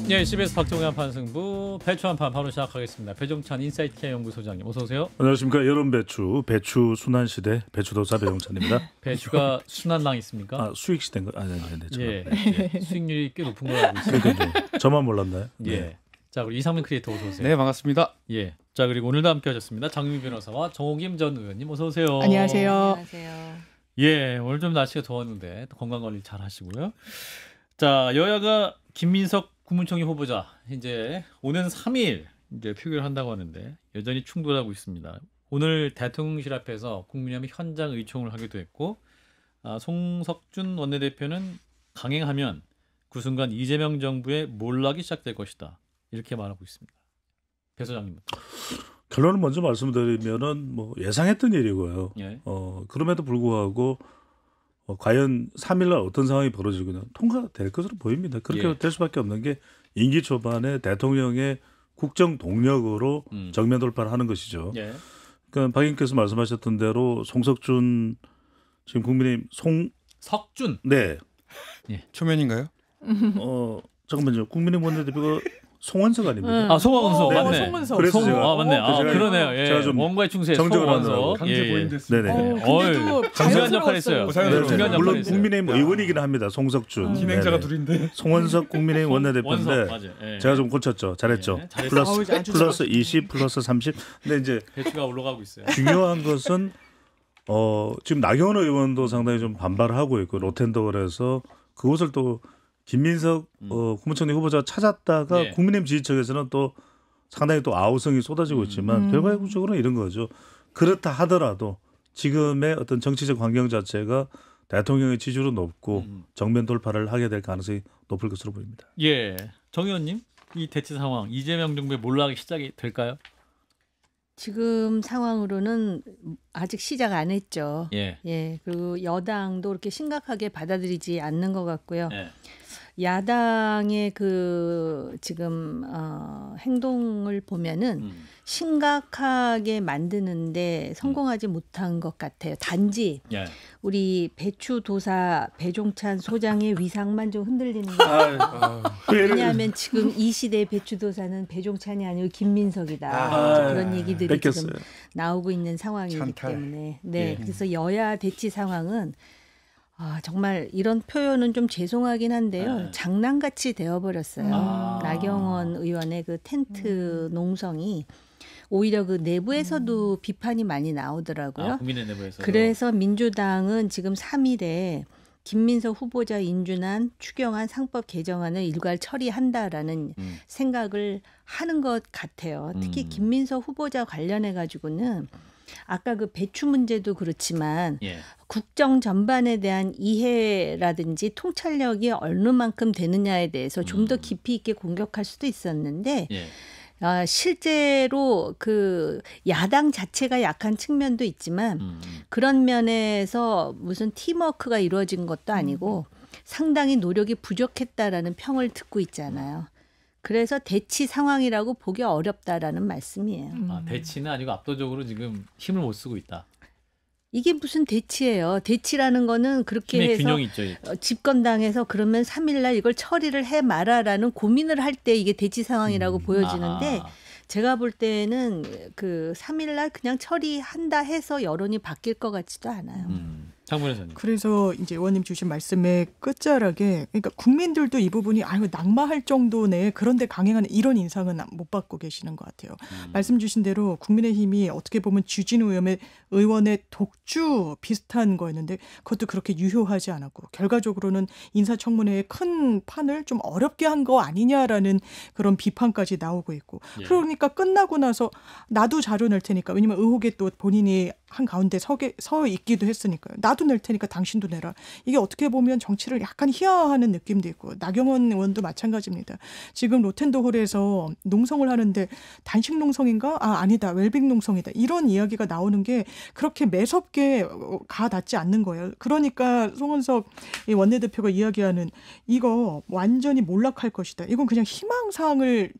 네, CBS 박종현 판승부 배추 한판 바로 시작하겠습니다. 배종찬 인사이트케어 연구소장님 어서 오세요. 안녕하십니까. 여름 배추 순환 시대 배추도사 배종찬입니다. 배추가 순환랑 있습니까? 아, 수익 시대인 거 아니. 예, 수익률이 꽤 높은 걸로 알고 있습니다. 그러니까 저만 몰랐나요? 예. 네. 자, 그리고 이상민 크리에이터 어서 오세요. 네, 반갑습니다. 예. 자, 그리고 오늘도 함께 하셨습니다. 장윤 변호사와 정호김 전 의원님 어서 오세요. 안녕하세요. 안녕하세요. 예, 오늘 좀 날씨가 더웠는데 건강 관리 잘 하시고요. 자, 여야가 김민석 국무총리 후보자 이제 오는 3일 이제 표결을 한다고 하는데 여전히 충돌하고 있습니다. 오늘 대통령실 앞에서 국민의힘 현장 의총을 하기도 했고, 송석준 원내대표는 강행하면 그 순간 이재명 정부의 몰락이 시작될 것이다 이렇게 말하고 있습니다. 배 소장님. 결론을 먼저 말씀드리면은 뭐 예상했던 일이고요. 예. 그럼에도 불구하고 과연 3일날 어떤 상황이 벌어지거나 통과될 것으로 보입니다. 그렇게 예. 될 수밖에 없는 게 임기 초반에 대통령의 국정 동력으로 정면 돌파를 하는 것이죠. 예. 그러니까 박 의원께서 말씀하셨던 대로 송석준 지금 국민의힘 석준. 네. 초면인가요? 잠깐만요. 국민의힘 원내대표가 송원석 아닙니까? 아, 송원석 네. 맞네. 송원석. 그래서 제가 맞네. 제가 그러네요. 예. 제가 좀 원과의 충세 정정을 송원석. 하느라고 강제 보인됐습니다. 네네. 근데도 중요한 역할 했어요. 자연스러웠어요. 중요한 역할 물론 했어요. 국민의힘 의원이긴 합니다. 송석준. 진행자가 네네. 둘인데. 송원석 국민의힘 원석 원내대표인데 맞아요. 예. 제가 좀 고쳤죠. 잘했죠. 예, 잘했어요. 플러스 20 플러스 30. 근데 이제 배추가 올라가고 있어요. 중요한 것은 지금 나경원 의원도 상당히 좀 반발하고 있고 로텐더홀에서 그곳을 또 김민석 국무총리 후보자 찾았다가 예. 국민의힘 지지층에서는 또 상당히 또 아우성이 쏟아지고 있지만 결과적으로는 이런 거죠. 그렇다 하더라도 지금의 어떤 정치적 환경 자체가 대통령의 지지율은 높고 정면 돌파를 하게 될 가능성이 높을 것으로 보입니다. 예, 정 의원님, 이 대치 상황 이재명 정부의 몰락이 시작이 될까요? 지금 상황으로는 아직 시작 안 했죠. 예. 예, 그리고 여당도 그렇게 심각하게 받아들이지 않는 것 같고요. 예. 야당의 그 지금 행동을 보면은 심각하게 만드는데 성공하지 못한 것 같아요. 단지 예. 우리 배추도사 배종찬 소장의 위상만 좀 흔들리는 거 같아요. 왜냐하면 지금 이 시대의 배추도사는 배종찬이 아니고 김민석이다. 그런 얘기들이 뺏겼어요. 지금 나오고 있는 상황이기 찬탈. 때문에 네, 예. 그래서 여야 대치 상황은 정말 이런 표현은 좀 죄송하긴 한데요. 장난같이 되어버렸어요. 나경원 의원의 그 텐트 농성이 오히려 그 내부에서도 비판이 많이 나오더라고요. 국민의 내부에서. 그래서 민주당은 지금 3일에 김민석 후보자 인준안, 추경안, 상법 개정안을 일괄 처리한다라는 생각을 하는 것 같아요. 특히 김민석 후보자 관련해 가지고는 아까 그 배추 문제도 그렇지만 예. 국정 전반에 대한 이해라든지 통찰력이 어느 만큼 되느냐에 대해서 좀 더 깊이 있게 공격할 수도 있었는데 예. 실제로 그 야당 자체가 약한 측면도 있지만 그런 면에서 무슨 팀워크가 이루어진 것도 아니고 상당히 노력이 부족했다라는 평을 듣고 있잖아요. 그래서 대치 상황이라고 보기 어렵다라는 말씀이에요. 대치는 아니고 압도적으로 지금 힘을 못 쓰고 있다. 이게 무슨 대치예요. 대치라는 거는 그렇게 힘의 해서 균형이 있죠. 집권당에서 그러면 3일날 이걸 처리를 해 마라라는 고민을 할 때 이게 대치 상황이라고 보여지는데 제가 볼 때는 그 3일날 그냥 처리한다 해서 여론이 바뀔 것 같지도 않아요. 장문혜사님. 그래서 이제 의원님 주신 말씀의 끝자락에 그러니까 국민들도 이 부분이 낙마할 정도네 그런데 강행하는 이런 인상은 못 받고 계시는 것 같아요. 말씀 주신 대로 국민의힘이 어떻게 보면 주진우 의원의 독주 비슷한 거였는데 그것도 그렇게 유효하지 않았고 결과적으로는 인사청문회의 큰 판을 좀 어렵게 한 거 아니냐라는 그런 비판까지 나오고 있고 그러니까 끝나고 나서 나도 자료 낼 테니까 왜냐면 의혹에 또 본인이 한 가운데 서 있기도 했으니까요. 나도 낼 테니까 당신도 내라. 이게 어떻게 보면 정치를 약간 희화화하는 느낌도 있고 나경원 의원도 마찬가지입니다. 지금 로텐더홀에서 농성을 하는데 단식 농성인가? 아니다. 웰빙 농성이다. 이런 이야기가 나오는 게 그렇게 매섭게 가닿지 않는 거예요. 그러니까 송원석 원내대표가 이야기하는 이거 완전히 몰락할 것이다. 이건 그냥 희망사항을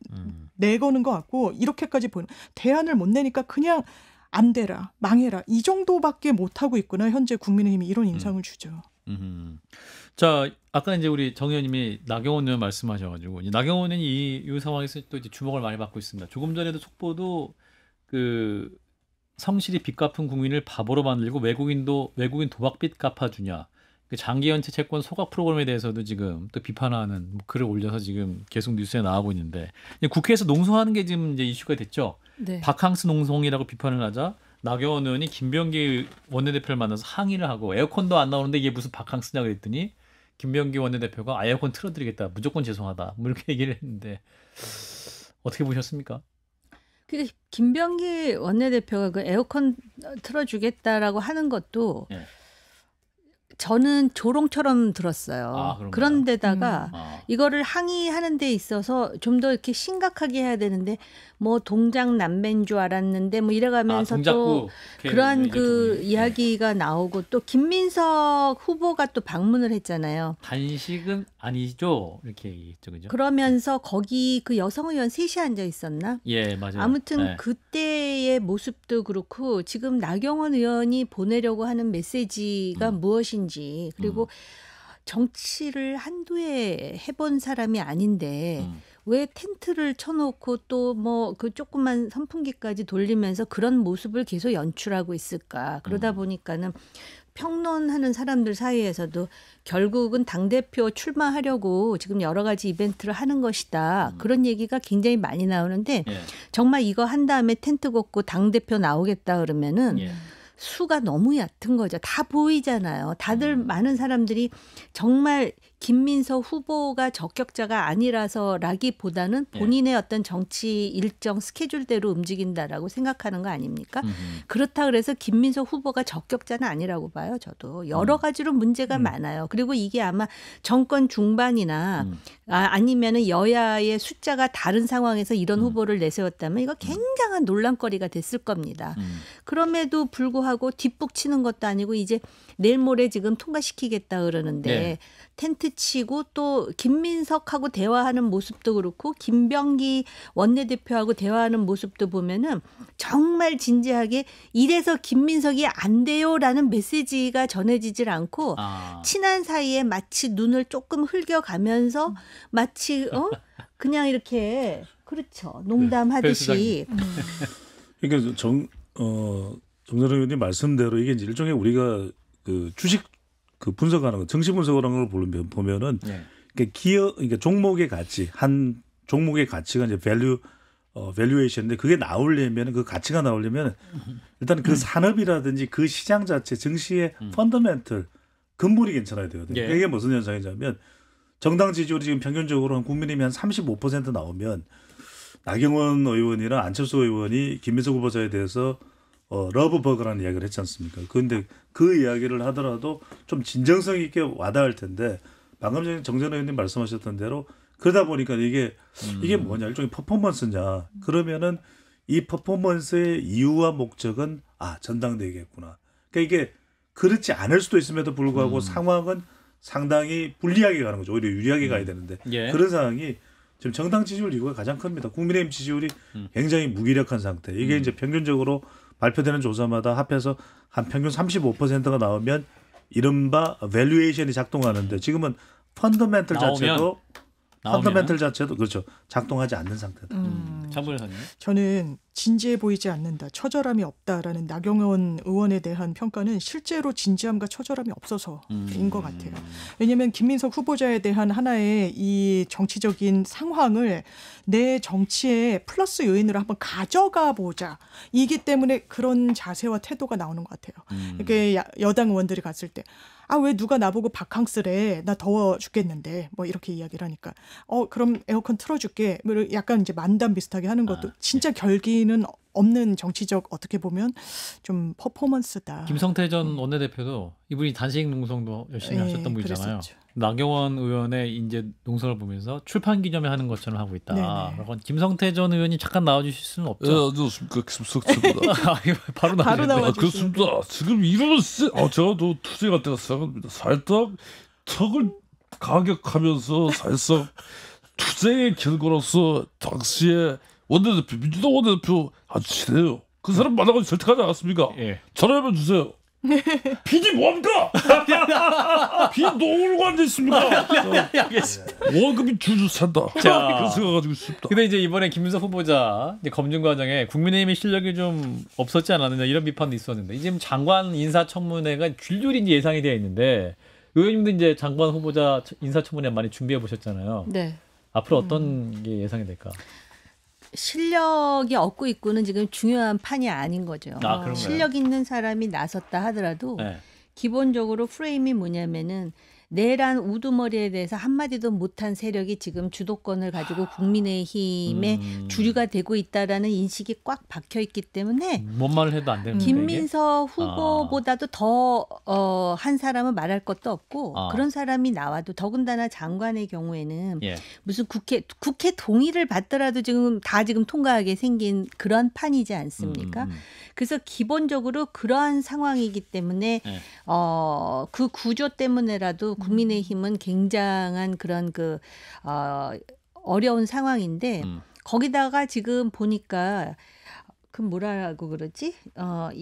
내거는 것 같고 이렇게까지 보는 대안을 못 내니까 그냥 안 되라, 망해라 이 정도밖에 못하고 있구나. 현재 국민의힘이 이런 인상을 주죠. 자, 아까 이제 우리 정 의원님이 나경원 의원 말씀하셔가지고 나경원 의원이 이 상황에서 또 이제 주목을 많이 받고 있습니다. 조금 전에도 속보도 그 성실히 빚 갚은 국민을 바보로 만들고 외국인 도박빚 갚아주냐. 그 장기연체 채권 소각 프로그램에 대해서도 지금 또 비판하는 글을 올려서 지금 계속 뉴스에 나오고 있는데 국회에서 농성하는 게 지금 이제 이슈가 됐죠. 네. 바캉스 농성이라고 비판을 하자 나경원 의원이 김병기 원내대표를 만나서 항의를 하고 에어컨도 안 나오는데 이게 무슨 바캉스냐 그랬더니 김병기 원내대표가 에어컨 틀어드리겠다. 무조건 죄송하다. 뭐 이렇게 얘기를 했는데 어떻게 보셨습니까? 근데 김병기 원내대표가 그 에어컨 틀어주겠다라고 하는 것도 예. 저는 조롱처럼 들었어요. 그런가요? 그런데다가 이거를 항의하는 데 있어서 좀 더 이렇게 심각하게 해야 되는데 뭐 동작 남매인 줄 알았는데 뭐 이래가면서 또 그러한 그 이야기가 나오고 또 김민석 후보가 또 방문을 했잖아요. 단식은 아니죠. 이렇게 얘기했죠. 그죠? 그러면서 거기 그 여성 의원 셋이 앉아 있었나? 예, 맞아요. 아무튼 네. 그때의 모습도 그렇고 지금 나경원 의원이 보내려고 하는 메시지가 무엇인지 그리고 정치를 한두 해 해본 사람이 아닌데 왜 텐트를 쳐놓고 또 뭐 그 조그만 선풍기까지 돌리면서 그런 모습을 계속 연출하고 있을까. 그러다 보니까는 평론하는 사람들 사이에서도 결국은 당대표 출마하려고 지금 여러 가지 이벤트를 하는 것이다. 그런 얘기가 굉장히 많이 나오는데 예. 정말 이거 한 다음에 텐트 걷고 당대표 나오겠다 그러면은 예. 수가 너무 얕은 거죠. 다 보이잖아요. 다들 많은 사람들이 정말 김민석 후보가 적격자가 아니라서라기보다는 본인의 어떤 정치 일정 스케줄대로 움직인다라고 생각하는 거 아닙니까? 그렇다 그래서 김민석 후보가 적격자는 아니라고 봐요. 저도 여러 가지로 문제가 많아요. 그리고 이게 아마 정권 중반이나 아니면은 여야의 숫자가 다른 상황에서 이런 후보를 내세웠다면 이거 굉장한 논란거리가 됐을 겁니다. 그럼에도 불구하고 뒷북치는 것도 아니고 이제 내일 모레 지금 통과시키겠다 그러는데 네. 텐트 치고 또 김민석하고 대화하는 모습도 그렇고 김병기 원내대표하고 대화하는 모습도 보면은 정말 진지하게 이래서 김민석이 안 돼요라는 메시지가 전해지질 않고 친한 사이에 마치 눈을 조금 흘겨가면서 마치 그냥 이렇게 그렇죠. 농담하듯이. 그러니까 정선영 의원님 말씀대로 이게 이제 일종의 우리가 그 주식 그 분석하는 거, 정시 분석하는 걸 보면은 그러니까 종목의 가치, 한 종목의 가치가 이제 밸류에이션인데 그게 나오려면 그 가치가 나오려면 일단 그 산업이라든지 그 시장 자체 증시의 펀더멘털 근본이 괜찮아야 되거든요. 예. 이게 무슨 현상이냐면 정당 지지율이 지금 평균적으로 한 국민의힘이 한 35% 나오면 나경원 의원이나 안철수 의원이 김민석 후보자에 대해서 러브버거라는 이야기를 했지 않습니까? 그런데 그 이야기를 하더라도 좀 진정성 있게 와닿을 텐데 방금 전에 정전 의원님 말씀하셨던 대로 그러다 보니까 이게 뭐냐 일종의 퍼포먼스냐 그러면은 이 퍼포먼스의 이유와 목적은 전당대회겠구나. 그러니까 이게 그렇지 않을 수도 있음에도 불구하고 상황은 상당히 불리하게 가는 거죠. 오히려 유리하게 가야 되는데 예. 그런 상황이 지금 정당 지지율 이유가 가장 큽니다. 국민의힘 지지율이 굉장히 무기력한 상태. 이게 이제 평균적으로 발표되는 조사마다 합해서 한 평균 35%가 나오면 이른바 밸류에이션이 작동하는데 지금은 펀더멘털 자체도 그렇죠. 작동하지 않는 상태다. 장본사님. 저는 진지해 보이지 않는다. 처절함이 없다라는 나경원 의원에 대한 평가는 실제로 진지함과 처절함이 없어서인 것 같아요. 왜냐하면 김민석 후보자에 대한 하나의 이 정치적인 상황을 내 정치의 플러스 요인으로 한번 가져가 보자. 이기 때문에 그런 자세와 태도가 나오는 것 같아요. 이렇게 여당 의원들이 갔을 때 왜 누가 나보고 바캉스래. 나 더워 죽겠는데. 뭐 이렇게 이야기를 하니까 그럼 에어컨 틀어줄게. 약간 이제 만담 비슷하게 하는 것도 진짜 결기는 없는 정치적 어떻게 보면 좀 퍼포먼스다. 김성태 전 원내대표도 이분이 단식 농성도 열심히 하셨던 분이잖아요. 그랬었죠. 나경원 의원의 이제 농성을 보면서 출판 기념회 하는 것처럼 하고 있다. 그건 김성태 전 의원님 잠깐 나와주실 수는 없죠. 네, 안녕하십니까 김성태입니다. 바로 나와주세요. 그렇습니다. 지금 이런 제가 또 투쟁할 때가 생각합니다. 살짝 턱을 가격하면서 살짝 투쟁의 결과로서 당시에 원내대표 민주당 원내대표 아주 친해요. 그 사람 만나고 절대 가지 않았습니까? 예. 전화 한번 주세요. 빚이 뭡니까? 빚 너무 앉아 있습니까? 월급이 줄줄 산다. 자. 그런 생각 가지고 싶다. 근데 이제 이번에 김민석 후보자 이제 검증 과정에 국민의힘의 실력이 좀 없었지 않았느냐 이런 비판도 있었는데 이제 장관 인사청문회가 줄줄이 이제 예상이 되어 있는데 의원님도 이제 장관 후보자 인사청문회 많이 준비해 보셨잖아요. 네. 앞으로 어떤 게 예상이 될까? 실력이 없고 있고는 지금 중요한 판이 아닌 거죠. 아, 그런가요? 실력 있는 사람이 나섰다 하더라도 네. 기본적으로 프레임이 뭐냐면은 내란 우두머리에 대해서 한마디도 못한 세력이 지금 주도권을 가지고 국민의힘의 주류가 되고 있다라는 인식이 꽉 박혀 있기 때문에 뭔 말을 해도 안 되는 김민석 후보보다도 더 한 사람은 말할 것도 없고 그런 사람이 나와도 더군다나 장관의 경우에는 예. 무슨 국회 동의를 받더라도 지금 통과하게 생긴 그런 판이지 않습니까? 그래서 기본적으로 그러한 상황이기 때문에 네. 그 구조 때문에라도 국민의힘은 굉장한 그런 어려운 상황인데 거기다가 지금 보니까 그 뭐라고 그러지?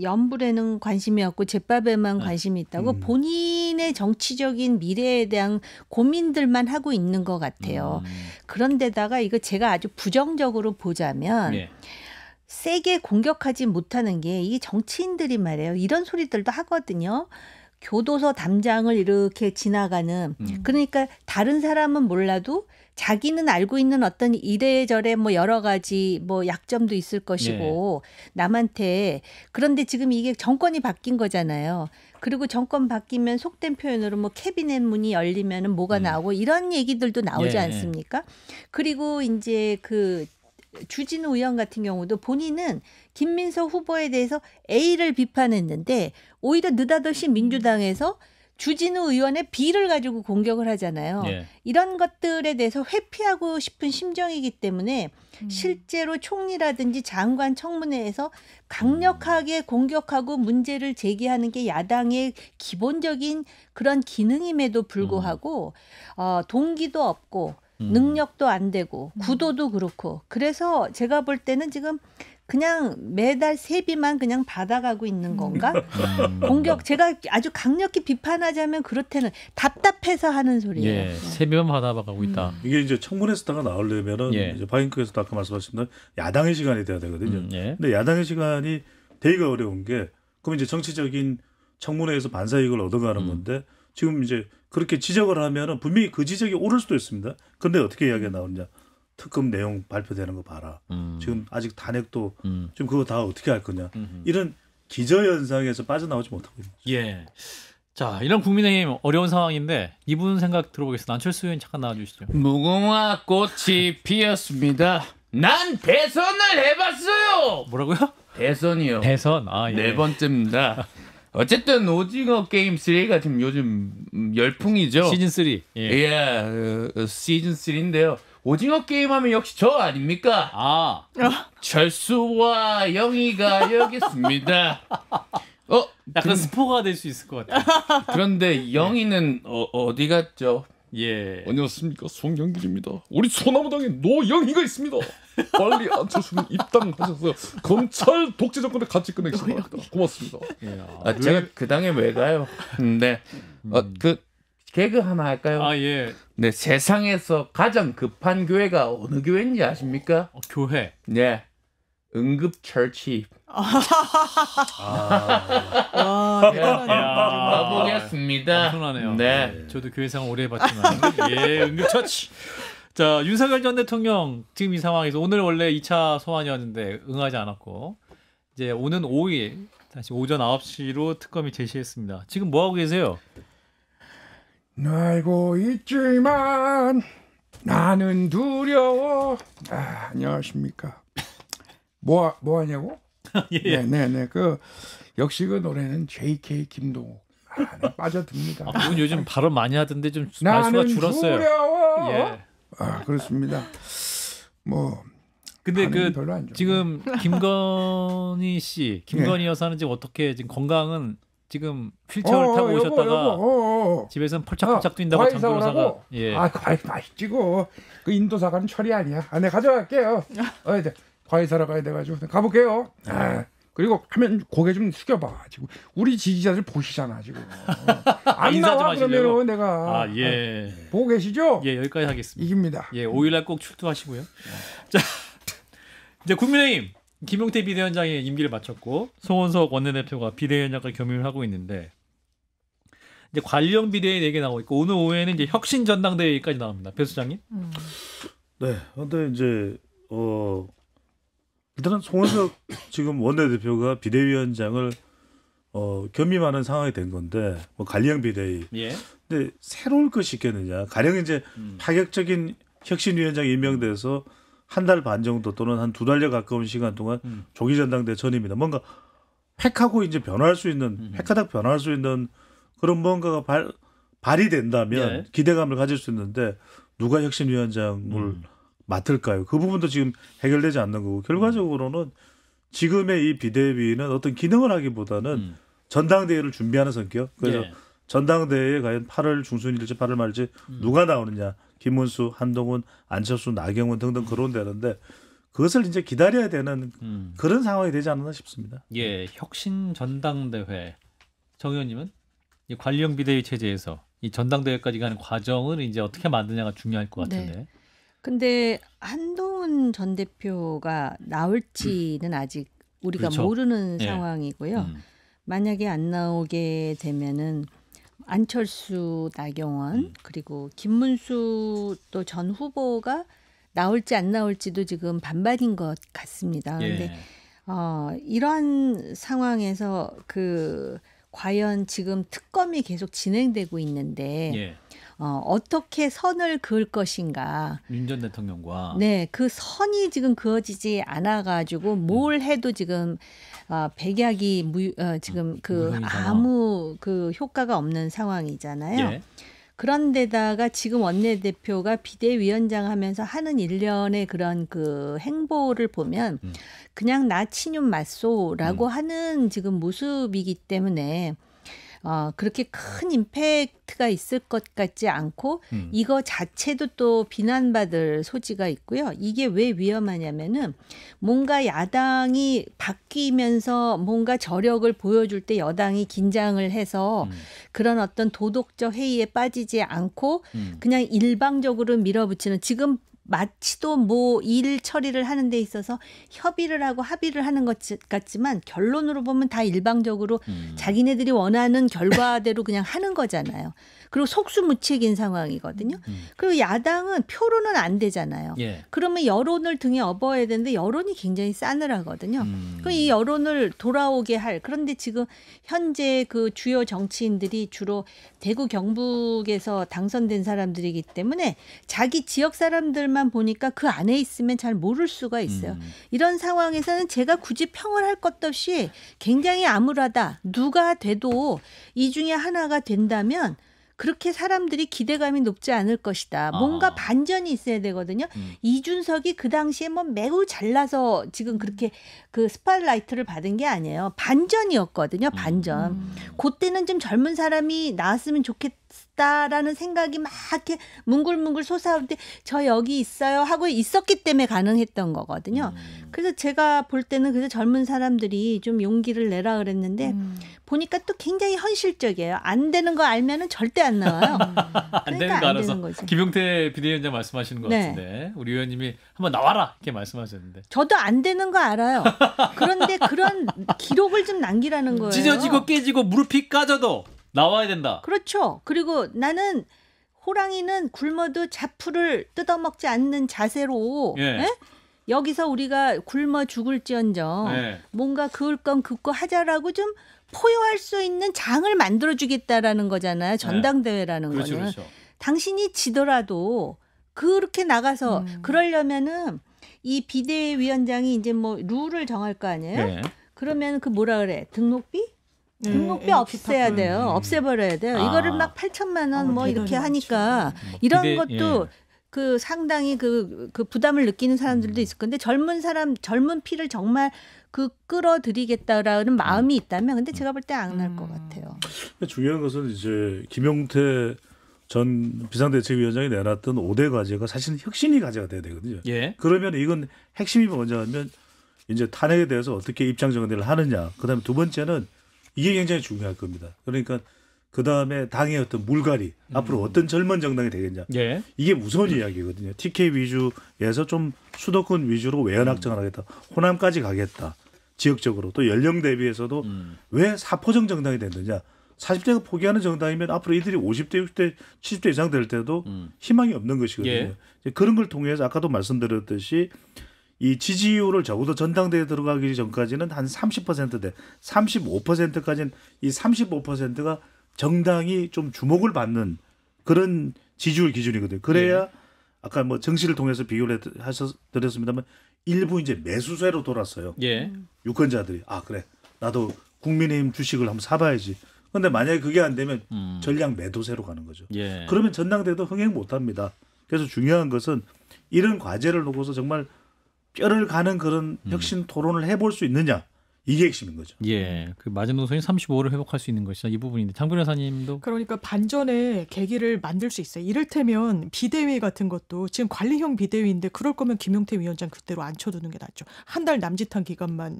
연불에는 관심이 없고 잿밥에만 관심이 있다고 본인의 정치적인 미래에 대한 고민들만 하고 있는 것 같아요. 그런데다가 이거 제가 아주 부정적으로 보자면 예. 세게 공격하지 못하는 게 이 정치인들이 말이에요. 이런 소리들도 하거든요. 교도소 담장을 이렇게 지나가는 그러니까 다른 사람은 몰라도 자기는 알고 있는 어떤 이래저래 뭐 여러 가지 뭐 약점도 있을 것이고 남한테 그런데 지금 이게 정권이 바뀐 거잖아요. 그리고 정권 바뀌면 속된 표현으로 뭐 캐비넷 문이 열리면은 뭐가 나오고 이런 얘기들도 나오지 않습니까? 그리고 이제 그 주진우 의원 같은 경우도 본인은 김민석 후보에 대해서 A를 비판했는데 오히려 느닷없이 민주당에서 주진우 의원의 B를 가지고 공격을 하잖아요. 예. 이런 것들에 대해서 회피하고 싶은 심정이기 때문에 실제로 총리라든지 장관 청문회에서 강력하게 공격하고 문제를 제기하는 게 야당의 기본적인 그런 기능임에도 불구하고 동기도 없고 능력도 안 되고 구도도 그렇고 그래서 제가 볼 때는 지금 그냥 매달 세비만 그냥 받아가고 있는 건가? 공격 제가 아주 강력히 비판하자면 그렇다는 답답해서 하는 소리예요. 예. 세비만 받아가고 있다. 이게 이제 청문회에서다가 나오려면은 이제 박인크에서도 아까 말씀하신 대로 야당의 시간이 돼야 되거든요. 예. 근데 야당의 시간이 되게 어려운 게 그럼 이제 정치적인 청문회에서 반사이익을 얻어가는 건데 지금 이제 그렇게 지적을 하면은 분명히 그 지적이 옳을 수도 있습니다. 근데 어떻게 이야기가 나오느냐? 특검 내용 발표되는 거 봐라. 지금 아직 탄핵도 지금 그거 다 어떻게 할 거냐? 이런 기저현상에서 빠져나오지 못하고 있는 거죠. 예. 자, 이런 국민의힘 어려운 상황인데 이분 생각 들어보겠습니다. 안철수 의원 잠깐 나와주시죠. 무궁화 꽃이 피었습니다. 난 대선을 해봤어요. 뭐라고요? 대선이요. 대선. 아, 예. 네 번째입니다. 어쨌든 오징어 게임 3가 지금 요즘 열풍이죠. 시즌 3. 예, 시즌 3인데요. 오징어 게임 하면 역시 저 아닙니까? 아. 철수와 영희가 여기 있습니다. 약간 스포가 될 수 있을 것 같아요. 그런데 영희는 어디 갔죠? 예. 안녕하십니까, 송영길입니다. 우리 소나무당에 노영희가 있습니다. 빨리 안철수는 입당하셔서 검찰 독재 정권을 같이 끝내시기 바랍니다. 고맙습니다. 예. 제가 그 당에 왜 가요? 네, 그 개그 하나 할까요? 아, 예. 네, 세상에서 가장 급한 교회가 어느 교회인지 아십니까? 교회. 네, 응급처치. 가보겠습니다. 엄청나네요. 네. 저도 교회 생활 오래 해봤지만 예, 응급처치. 자, 윤석열 전 대통령 지금 이 상황에서 오늘 원래 2차 소환이었는데 응하지 않았고 이제 오는 5일 다시 오전 9시로 특검이 제시했습니다. 지금 뭐 하고 계세요? 알고 있지만 나는 두려워. 안녕하십니까. 뭐 하냐고? 예. 네네네. 그 역시 그 노래는 J.K. 김동욱. 네, 빠져듭니다. 그분 요즘 발언 많이 하던데 좀 말수가 줄었어요. 두려워. 예. 그렇습니다. 뭐 근데 그 별로 안 좋아요. 지금 김건희 씨, 김건희 여사는 지금 어떻게 지금 건강은 지금 휠체어를 타고 오셨다가 집에서는 펄짝펄짝 뛴다고 장 변호사가 과일 맛있지고 그 인도 사과는 철이 아니야. 내가 가져갈게요. 이제 과일 사러 가야 돼가지고 가볼게요. 그리고 하면 고개 좀 숙여봐. 지금 우리 지지자들 보시잖아 지금. 안 인사 좀 나와 하시려고. 그러면은 내가 아, 예. 보고 계시죠? 예, 여기까지 하겠습니다. 이깁니다. 예, 5일날 꼭 출두하시고요. 자, 이제 국민의힘 김용태 비대위원장이 임기를 마쳤고 송원석 원내대표가 비대위원장을 겸임을 하고 있는데 이제 관련 비대위 4개 나오고 있고 오늘 오후에는 이제 혁신 전당대회까지 나옵니다. 배 수장님. 네. 근데 이제 일단은 송원석 지금 원내대표가 비대위원장을 겸임하는 상황이 된 건데 뭐 관리형 비대위. 예. 근데 새로울 것이 있겠느냐. 가령 이제 파격적인 혁신위원장이 임명돼서 한 달 반 정도 또는 한 2달여 가까운 시간 동안 조기 전당대 전입니다. 뭔가 획하고 이제 변화할 수 있는 획하닥 변화할 수 있는 그런 뭔가가 발휘된다면 예. 기대감을 가질 수 있는데 누가 혁신위원장을 맡을까요? 그 부분도 지금 해결되지 않는 거고 결과적으로는 지금의 이 비대위는 어떤 기능을 하기보다는 전당대회를 준비하는 성격. 그래서 예. 전당대회에 과연 8월 중순일지 8월 말일지 누가 나오느냐. 김문수, 한동훈, 안철수, 나경원 등등 거론되는데 그것을 이제 기다려야 되는 그런 상황이 되지 않았나 싶습니다. 예, 혁신 전당대회. 정 의원님은 이 관리형 비대위 체제에서 이 전당대회까지 가는 과정을 이제 어떻게 만드냐가 중요할 것 같은데. 네. 근데 한동훈 전 대표가 나올지는 아직 우리가 그렇죠. 모르는 예. 상황이고요. 만약에 안 나오게 되면은 안철수, 나경원 그리고 김문수 또 전 후보가 나올지 안 나올지도 지금 반반인 것 같습니다. 그런데 예. 이런 상황에서 과연 지금 특검이 계속 진행되고 있는데 예. 어떻게 선을 그을 것인가. 윤 전 대통령과 네, 그 선이 지금 그어지지 않아가지고 뭘 해도 지금 백약이 지금 무효인 상황. 아무 효과가 없는 상황이잖아요. 예. 그런데다가 지금 원내대표가 비대위원장 하면서 하는 일련의 그런 행보를 보면 그냥 나 친윤 맞소라고 하는 지금 모습이기 때문에 그렇게 큰 임팩트가 있을 것 같지 않고 이거 자체도 또 비난받을 소지가 있고요. 이게 왜 위험하냐면은 뭔가 야당이 바뀌면서 뭔가 저력을 보여줄 때 여당이 긴장을 해서 그런 어떤 도덕적 해이에 빠지지 않고 그냥 일방적으로 밀어붙이는 지금 마치도 뭐 일 처리를 하는 데 있어서 협의를 하고 합의를 하는 것 같지만 결론으로 보면 다 일방적으로 자기네들이 원하는 결과대로 그냥 하는 거잖아요. 그리고 속수무책인 상황이거든요. 그리고 야당은 표로는 안 되잖아요. 예. 그러면 여론을 등에 업어야 되는데 여론이 굉장히 싸늘하거든요. 그럼 이 여론을 돌아오게 할 그런데 지금 현재 주요 정치인들이 주로 대구 경북에서 당선된 사람들이기 때문에 자기 지역 사람들만 보니까 그 안에 있으면 잘 모를 수가 있어요. 이런 상황에서는 제가 굳이 평을 할 것도 없이 굉장히 암울하다. 누가 돼도 이 중에 하나가 된다면 그렇게 사람들이 기대감이 높지 않을 것이다. 뭔가 반전이 있어야 되거든요. 이준석이 그 당시에 뭐 매우 잘나서 지금 그렇게 스팟라이트를 받은 게 아니에요. 반전이었거든요. 반전. 그때는 좀 젊은 사람이 나왔으면 좋겠다라는 생각이 막 이렇게 뭉글뭉글 솟아올 때 저 여기 있어요 하고 있었기 때문에 가능했던 거거든요. 그래서 제가 볼 때는 그래서 젊은 사람들이 좀 용기를 내라 그랬는데 보니까 또 굉장히 현실적이에요. 안 되는 거 알면은 절대 안 나와요. 안 되는 거 알아서 거지. 김용태 비대위원장 말씀하시는 것 네. 같은데 우리 의원님이 한번 나와라 이렇게 말씀하셨는데 저도 안 되는 거 알아요. 그런데 그런 기록을 좀 남기라는 거예요. 찢어지고 깨지고 무릎이 까져도 나와야 된다. 그렇죠. 그리고 나는 호랑이는 굶어도 자풀을 뜯어먹지 않는 자세로 예. 예? 여기서 우리가 굶어 죽을지언정 예. 뭔가 그을 건 긋고 하자라고 좀 포효할 수 있는 장을 만들어주겠다라는 거잖아요. 전당대회라는 그렇죠, 거는. 그렇죠. 당신이 지더라도 그렇게 나가서 그러려면은 이 비대위원장이 이제 뭐 룰을 정할 거 아니에요? 예. 그러면 뭐라 그래? 등록비? 네, 등록비 네, 없애야 기타 돼요. 없애버려야 돼요. 아. 이거를 막 8천만 원 뭐 대단히 이렇게 하니까 많죠. 이런 비대- 것도 상당히 그 부담을 느끼는 사람들도 있을 건데 젊은 피를 정말 끌어들이겠다라는 마음이 있다면 근데 제가 볼 때 안 할 것 같아요. 중요한 것은 이제 김용태 전 비상대책위원장이 내놨던 5대 과제가 사실은 혁신이 과제가 돼야 되거든요. 예. 그러면 이건 핵심이 뭐냐면 이제 탄핵에 대해서 어떻게 입장 정리를 하느냐. 그다음에 두 번째는 이게 굉장히 중요할 겁니다. 그러니까 그다음에 당의 어떤 물갈이 앞으로 어떤 젊은 정당이 되겠냐. 예. 이게 무서운 이야기거든요. TK 위주에서 좀 수도권 위주로 외연 확장을 하겠다. 호남까지 가겠다. 지역적으로 또 연령 대비해서도 왜 사포정 정당이 됐느냐. 40대가 포기하는 정당이면 앞으로 이들이 50대, 60대, 70대 이상 될 때도 희망이 없는 것이거든요. 예. 그런 걸 통해서 아까도 말씀드렸듯이 이 지지율을 적어도 전당대회에 들어가기 전까지는 한 30%대, 35%까지는 이 35%가 정당이 좀 주목을 받는 그런 지지율 기준이거든요. 그래야 예. 아까 뭐 정시를 통해서 비교를 드렸습니다만 일부 이제 매수세로 돌았어요. 예. 유권자들이 아 그래 나도 국민의힘 주식을 한번 사봐야지. 그런데 만약에 그게 안 되면 전량 매도세로 가는 거죠. 예. 그러면 전당대회도 흥행 못합니다. 그래서 중요한 것은 이런 과제를 놓고서 정말 뼈를 가는 그런 혁신 토론을 해볼 수 있느냐 이게 핵심인 거죠. 예. 그 마지노선이 35를 회복할 수 있는 것이다. 이 부분인데 장 변호사님도 그러니까 반전의 계기를 만들 수 있어요. 이를테면 비대위 같은 것도 지금 관리형 비대위인데 그럴 거면 김용태 위원장 그대로 앉혀두는 게 낫죠. 한 달 남짓한 기간만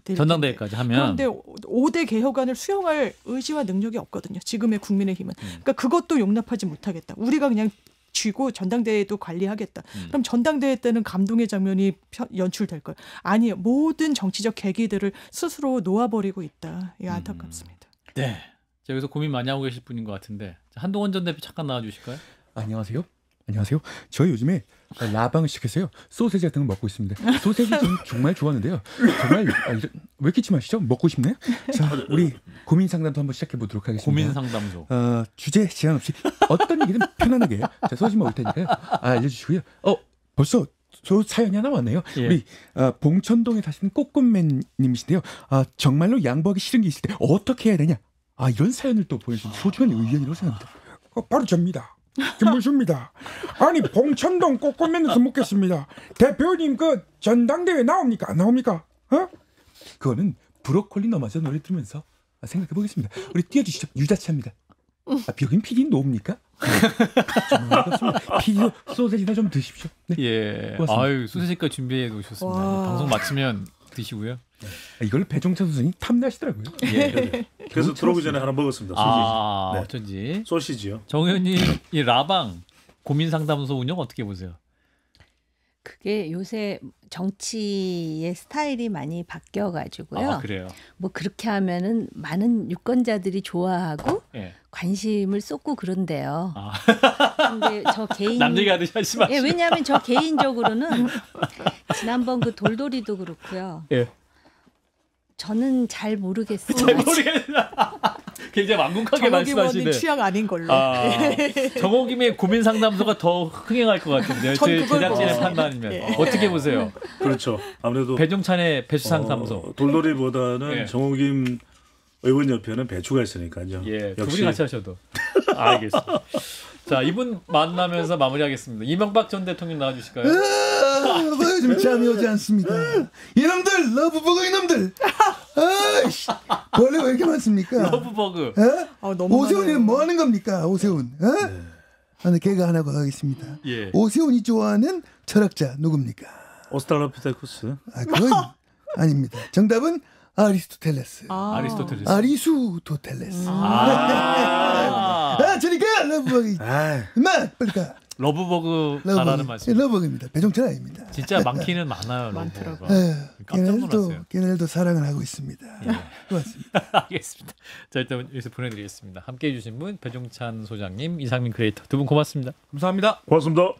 될 전당대회까지 하면 그런데 5대 개혁안을 수용할 의지와 능력이 없거든요. 지금의 국민의힘은. 그러니까 그것도 용납하지 못하겠다. 우리가 그냥 쥐고 전당대회도 관리하겠다. 그럼 전당대회 때는 감동의 장면이 연출될 거예요. 아니요. 모든 정치적 계기들을 스스로 놓아버리고 있다. 이게 안타깝습니다. 네. 자, 여기서 고민 많이 하고 계실 분인 것 같은데 자, 한동훈 전 대표 잠깐 나와주실까요? 안녕하세요. 안녕하세요. 저 요즘에 라방을 시작했어요. 소세지 같은 거 먹고 있습니다. 소세지 좀 정말 좋아하는데요. 정말 왜 이렇게 침하시죠? 먹고 싶네요. 자, 우리 고민 상담도 한번 시작해 보도록 하겠습니다. 고민 상담소. 주제 제한 없이 어떤 얘기든 편안하게 자, 소세지 먹을 테니까요. 알려주시고요. 벌써 사연이 하나 왔네요. 예. 우리 봉천동에 사시는 꼬꼬맨님이신데요. 정말로 양보하기 싫은 게 있을 때 어떻게 해야 되냐? 이런 사연을 또 보내주신 소중한 의견이라고 생각합니다. 바로 접니다. 김문수입니다. 아니 봉천동 꼬꼬면에서 묻겠습니다. 대표님 그 전당대회 나옵니까? 안 나옵니까? 그거는 브로콜리 넘어져 노래 들으면서 생각해 보겠습니다. 우리 띄워주시죠. 유자차입니다. 여긴 PD는 노입니까? PD 소세지나 좀 드십시오. 네. 예. 고맙습니다. 아유 소세지까지 준비해 놓으셨습니다. 와. 방송 마치면 드시고요. 이걸 배종찬 선생님 탐나시더라고요. 예. 그래서 들어오기 전에 하나 먹었습니다. 아 네. 어쩐지. 소시지요. 정 의원님 이 라방 고민 상담소 운영 어떻게 보세요? 그게 요새 정치의 스타일이 많이 바뀌어가지고요. 아 그래요. 뭐 그렇게 하면은 많은 유권자들이 좋아하고 예. 관심을 쏟고 그런데요. 아. 근데 저 개인 남 얘기하듯이 하지 마시고. 예, 왜냐하면 저 개인적으로는 지난번 그 돌돌이도 그렇고요. 예. 저는 잘 모르겠어요. 잘 모르겠다. 굉장히 완곡하게 정호기 말씀하시네. 의원님 취향 아닌 걸로. 정호김의 고민 상담소가 더 흥행할 것 같은데요. 전 제 그걸 제작진의 보고. 판단이면 예. 어떻게 보세요? 그렇죠. 아무래도 배종찬의 배수 상담소. 돌돌이보다는 예. 정호김 의원 옆에는 배추가 있으니까요. 예, 두 역시 분이 같이 하셔도. 알겠습니다. 자, 이분 만나면서 마무리하겠습니다. 이명박 전 대통령 나와주실까요? 좀 잠이 오지 않습니다. 이놈들 러브버거 이놈들. 아이씨 벌레 왜 이렇게 많습니까? 러브버그. 너무 오세훈이 많아요. 뭐 하는 겁니까? 오세훈. 네, 개가 하나 하겠습니다. 예. 오세훈이 좋아하는 철학자 누굽니까? 오스트랄로피테쿠스. 그건 아닙니다. 정답은 아리스토텔레스. 아리스토텔레스. 아리수토텔레스. 저리가 러브버거. 아, 임마 빨리 가. 러브버그 잘하는 말씀. 러브버거입니다. 배종찬 아닙니다. 진짜 많기는 많아요. 많더라고요. 러브버그가. 깜짝 놀랐어요. 걔네들도 사랑을 하고 있습니다. 고맙습니다. 알겠습니다. 자, 일단 여기서 보내드리겠습니다. 함께해 주신 분 배종찬 소장님, 이상민 크리에이터 두 분 고맙습니다. 감사합니다. 고맙습니다.